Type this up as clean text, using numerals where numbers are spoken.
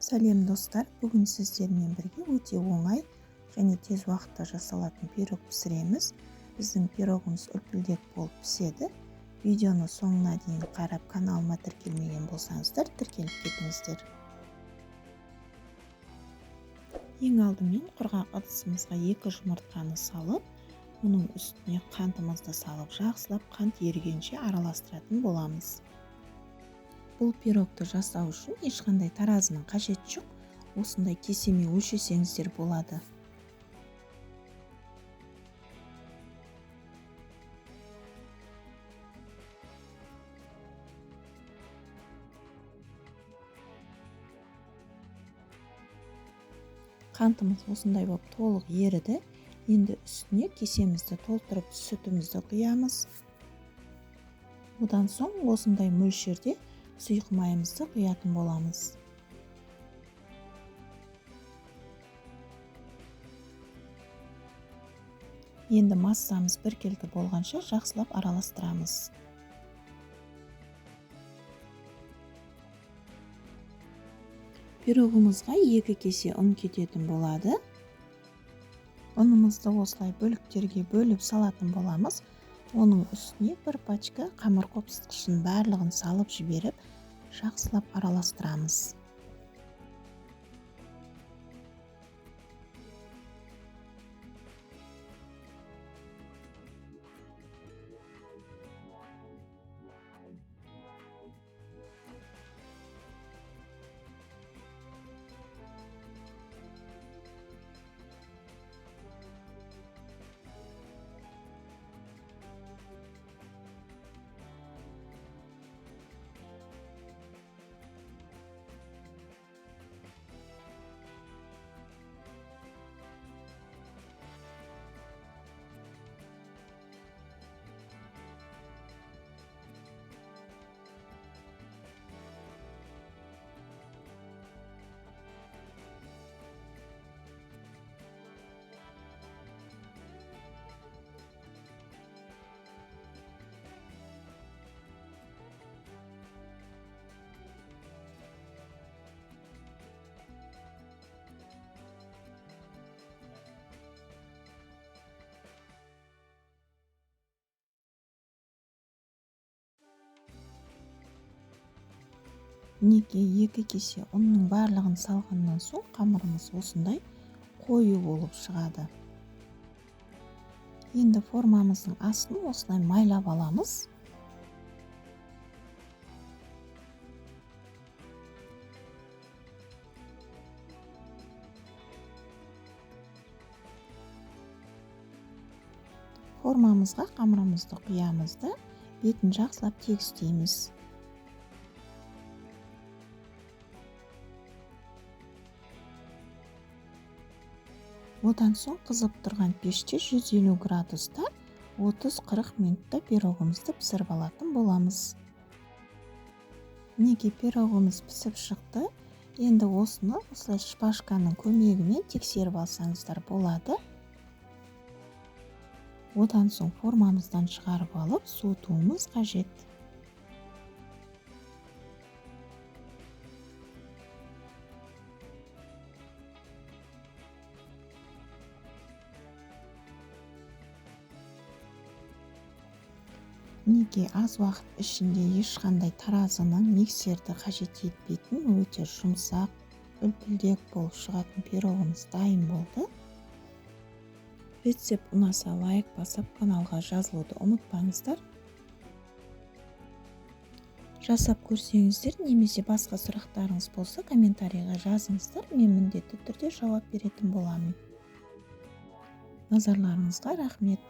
Сәлем достар, бүгін сіздермен бірге өте оңай және тез уақытта жасалатын пирог пісіреміз. Біздің пирогымыз үлпілдек болып піседі. Видеоны соңына дейін қарап, каналыма тіркелмеген болсаңыздар, тіркеліп кетіңіздер. Ең алдымен құрғақ ыдысымызға 2 жұмыртқаны салып, оның үстіне қантымызды салып, жақсылап қант ерігенше араластыратын боламыз. Бұл пирогты жасау үшін ешқандай таразының қажеті жоқ. Осындай кесемен өлшесеңіздер болады. Қантымыз осындай болып толық еріді. Енді үстіне кесемізді толтырып сүтімізді құямыз. Одан соң осындай мөлшерде сұйық майымызды құятын боламыз. Енді массамыз біркелкі болғанша жақсылап араластырамыз. Пирогымызға 2 кесе ұн кететін болады. Ұнымызды осылай бөліктерге бөліп салатын боламыз. Оның үстіне 1 пачка қамыр қопсытқышын барлығын салып жіберіп, жақсылап араластырамыз. Мінекей 2 кесе ұнның барлығын салғаннан соң қамырымыз осындай қою болып шығады. Енді формамыздың астын осылай майлап аламыз. Формамызға қамырымызды құямыз да бетін жақсылап тегістейміз. Одан соң қызып тұрған пеште 150 градуста 30-40 минутта пирогымызды пісіріп алатын боламыз. Мінекей пирогымыз пісіп шықты. Енді осыны осылай шпажканың көмегімен тексеріп алсаңыздар болады. Одан соң формамыздан шығарып алып, суытуымыз қажет. Мінекей аз уақыт ішінде ешқандай таразының, миксерді қажет етпейтін өте жұмсақ, үлпілдек болып шығатын пирогымыз дайын болды. Рецепт ұнаса лайк басып, каналға жазылуды ұмытпаңыздар. Жасап көрсеңіздер, немесе басқа сұрақтарыңыз болса, комментарийға жазыңыздар, мен міндетті түрде жауап беретін боламын. Назарларыңызға рахмет.